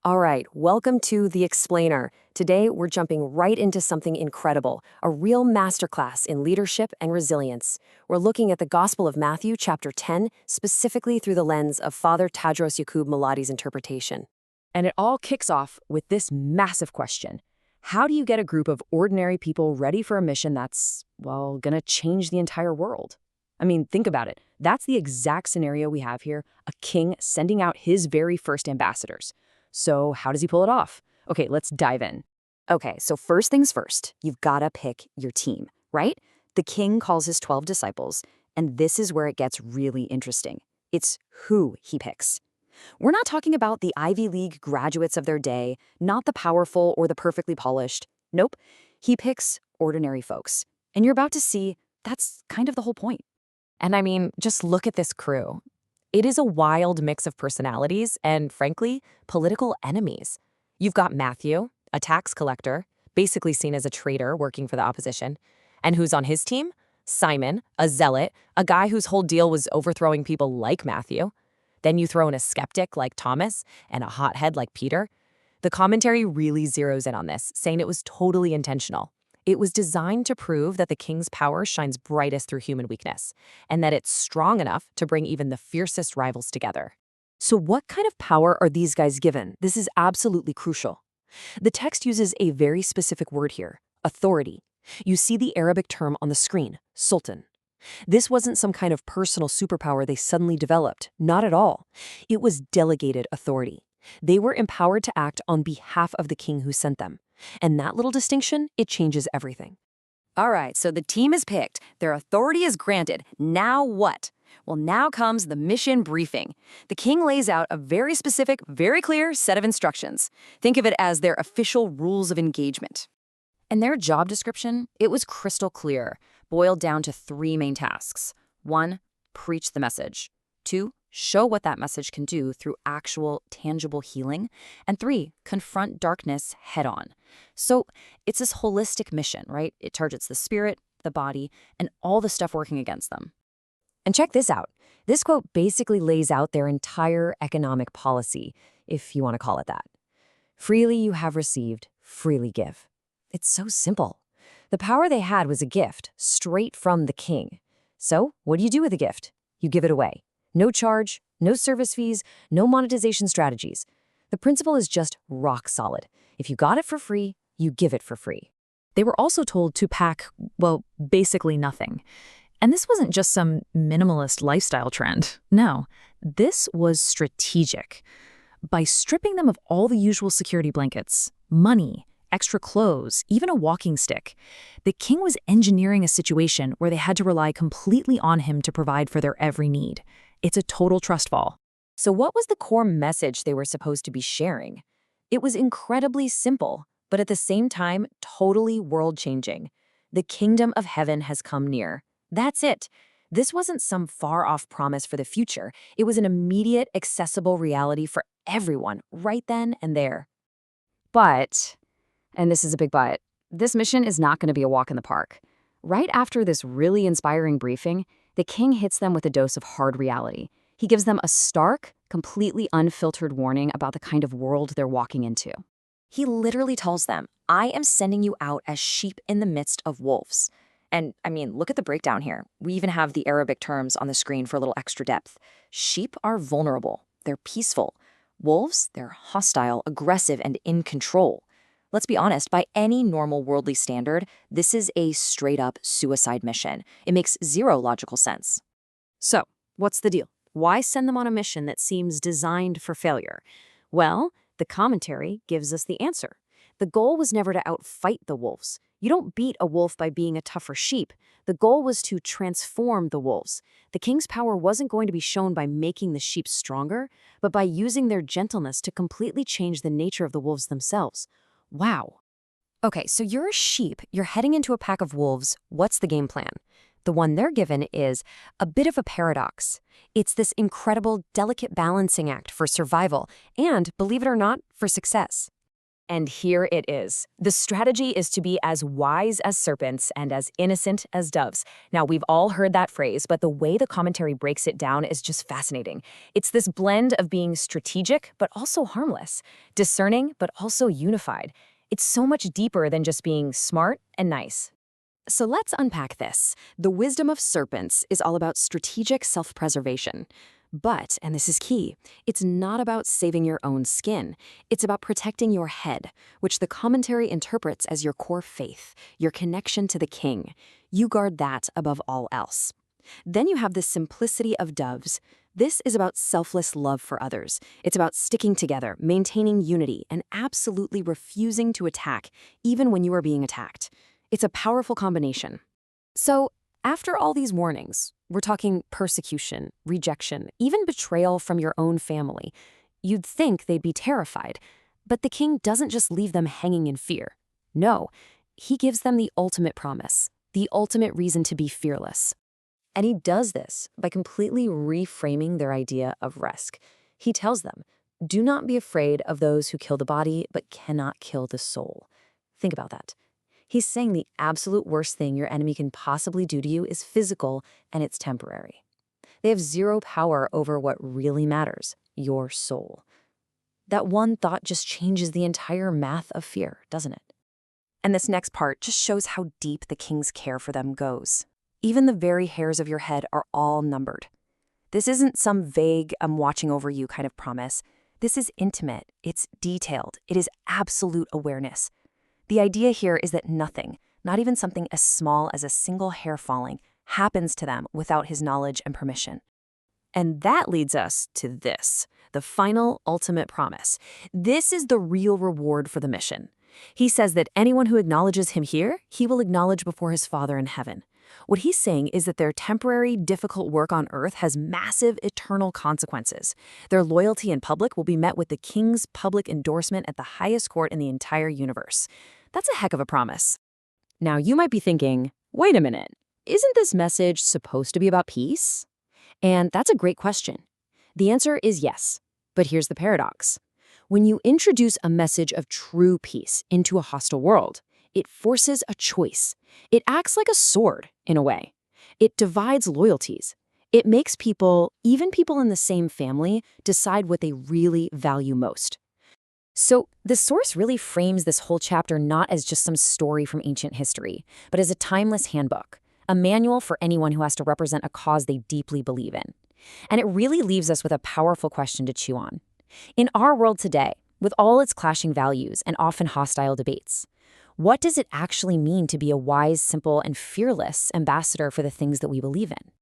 All right, welcome to The Explainer. Today, we're jumping right into something incredible, a real masterclass in leadership and resilience. We're looking at the Gospel of Matthew, chapter 10, specifically through the lens of Father Tadros Yacoub Malaty's interpretation. And it all kicks off with this massive question. How do you get a group of ordinary people ready for a mission that's, well, gonna change the entire world? I mean, think about it. That's the exact scenario we have here, a king sending out his very first ambassadors. So how does he pull it off? Okay, let's dive in. Okay, so first things first, you've got to pick your team, right? The king calls his 12 disciples, and this is where it gets really interesting. It's who he picks. We're not talking about the Ivy League graduates of their day, not the powerful or the perfectly polished. Nope, he picks ordinary folks. And you're about to see that's kind of the whole point. And I mean, just look at this crew. It is a wild mix of personalities and, frankly, political enemies. You've got Matthew, a tax collector, basically seen as a traitor working for the opposition. And who's on his team? Simon, a zealot, a guy whose whole deal was overthrowing people like Matthew. Then you throw in a skeptic like Thomas and a hothead like Peter. The commentary really zeroes in on this, saying it was totally intentional. It was designed to prove that the king's power shines brightest through human weakness, and that it's strong enough to bring even the fiercest rivals together. So what kind of power are these guys given? This is absolutely crucial. The text uses a very specific word here, authority. You see the Arabic term on the screen, Sultan. This wasn't some kind of personal superpower they suddenly developed, not at all. It was delegated authority. They were empowered to act on behalf of the king who sent them. And that little distinction, it changes everything. All right, so the team is picked, their authority is granted. Now what? Well, now comes the mission briefing. The king lays out a very specific, very clear set of instructions. Think of it as their official rules of engagement. And their job description, it was crystal clear, boiled down to three main tasks. 1, preach the message. 2, show what that message can do through actual, tangible healing. And 3, confront darkness head-on. So it's this holistic mission, right? It targets the spirit, the body, and all the stuff working against them. And check this out. This quote basically lays out their entire economic policy, if you want to call it that. Freely you have received, freely give. It's so simple. The power they had was a gift, straight from the king. So what do you do with a gift? You give it away. No charge, no service fees, no monetization strategies. The principle is just rock solid. If you got it for free, you give it for free. They were also told to pack, well, basically nothing. And this wasn't just some minimalist lifestyle trend. No, this was strategic. By stripping them of all the usual security blankets, money, extra clothes, even a walking stick, the king was engineering a situation where they had to rely completely on him to provide for their every need. It's a total trust fall. So what was the core message they were supposed to be sharing? It was incredibly simple, but at the same time, totally world-changing. The kingdom of heaven has come near. That's it. This wasn't some far-off promise for the future. It was an immediate, accessible reality for everyone, right then and there. But, and this is a big but, this mission is not going to be a walk in the park. Right after this really inspiring briefing, the king hits them with a dose of hard reality. He gives them a stark, completely unfiltered warning about the kind of world they're walking into. He literally tells them, I am sending you out as sheep in the midst of wolves. And, I mean, look at the breakdown here. We even have the Arabic terms on the screen for a little extra depth. Sheep are vulnerable. They're peaceful. Wolves, they're hostile, aggressive, and in control. Let's be honest, by any normal worldly standard, this is a straight-up suicide mission. It makes zero logical sense. So, what's the deal? Why send them on a mission that seems designed for failure? Well, the commentary gives us the answer. The goal was never to outfight the wolves. You don't beat a wolf by being a tougher sheep. The goal was to transform the wolves. The king's power wasn't going to be shown by making the sheep stronger, but by using their gentleness to completely change the nature of the wolves themselves. Wow. Okay, so you're a sheep, you're heading into a pack of wolves. What's the game plan? The one they're given is a bit of a paradox. It's this incredible, delicate balancing act for survival and, believe it or not, for success. And here it is. The strategy is to be as wise as serpents and as innocent as doves. Now, we've all heard that phrase, but the way the commentary breaks it down is just fascinating. It's this blend of being strategic, but also harmless, discerning, but also unified. It's so much deeper than just being smart and nice. So let's unpack this. The wisdom of serpents is all about strategic self-preservation. But, and this is key, it's not about saving your own skin. It's about protecting your head, which the commentary interprets as your core faith, your connection to the king. You guard that above all else. Then you have the simplicity of doves. This is about selfless love for others. It's about sticking together, maintaining unity, and absolutely refusing to attack, even when you are being attacked. It's a powerful combination. So, after all these warnings, we're talking persecution, rejection, even betrayal from your own family. You'd think they'd be terrified. But the king doesn't just leave them hanging in fear. No, he gives them the ultimate promise, the ultimate reason to be fearless. And he does this by completely reframing their idea of risk. He tells them, do not be afraid of those who kill the body but cannot kill the soul. Think about that. He's saying the absolute worst thing your enemy can possibly do to you is physical, and it's temporary. They have zero power over what really matters, your soul. That one thought just changes the entire math of fear, doesn't it? And this next part just shows how deep the king's care for them goes. Even the very hairs of your head are all numbered. This isn't some vague, I'm watching over you kind of promise. This is intimate, it's detailed, it is absolute awareness. The idea here is that nothing, not even something as small as a single hair falling, happens to them without his knowledge and permission. And that leads us to this, the final ultimate promise. This is the real reward for the mission. He says that anyone who acknowledges him here, he will acknowledge before his Father in heaven. What he's saying is that their temporary, difficult work on earth has massive, eternal consequences. Their loyalty in public will be met with the king's public endorsement at the highest court in the entire universe. That's a heck of a promise. Now, you might be thinking, wait a minute, isn't this message supposed to be about peace? And that's a great question. The answer is yes. But here's the paradox. When you introduce a message of true peace into a hostile world, it forces a choice. It acts like a sword, in a way. It divides loyalties. It makes people, even people in the same family, decide what they really value most. So the source really frames this whole chapter not as just some story from ancient history, but as a timeless handbook, a manual for anyone who has to represent a cause they deeply believe in. And it really leaves us with a powerful question to chew on. In our world today, with all its clashing values and often hostile debates, what does it actually mean to be a wise, simple, and fearless ambassador for the things that we believe in?